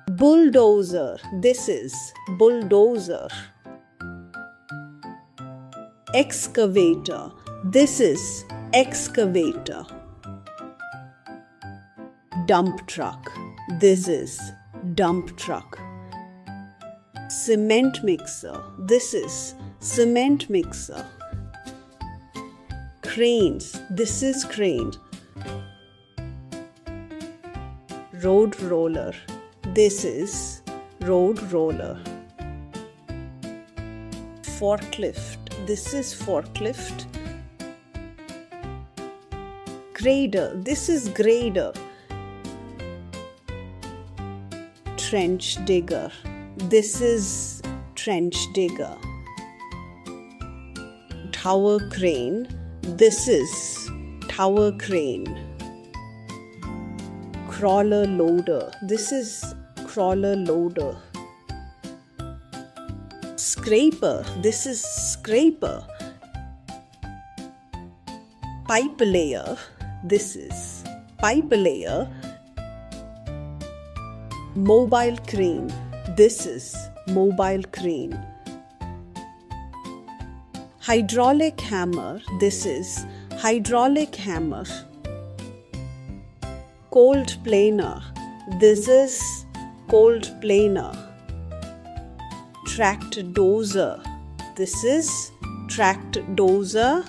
Bulldozer. This is bulldozer. Excavator. This is excavator. Dump truck. This is dump truck. Cement mixer. This is cement mixer. Cranes. This is crane. Road roller. This is road roller. Forklift. This is forklift. Grader. This is grader. Trench digger. This is trench digger. Tower crane. This is tower crane. Crawler loader. This is crawler loader. Scraper. This is scraper. Pipe layer. This is pipe layer. Mobile crane. This is mobile crane. Hydraulic hammer. This is hydraulic hammer. Cold planer. This is cold planer. Tracked dozer. This is tracked dozer.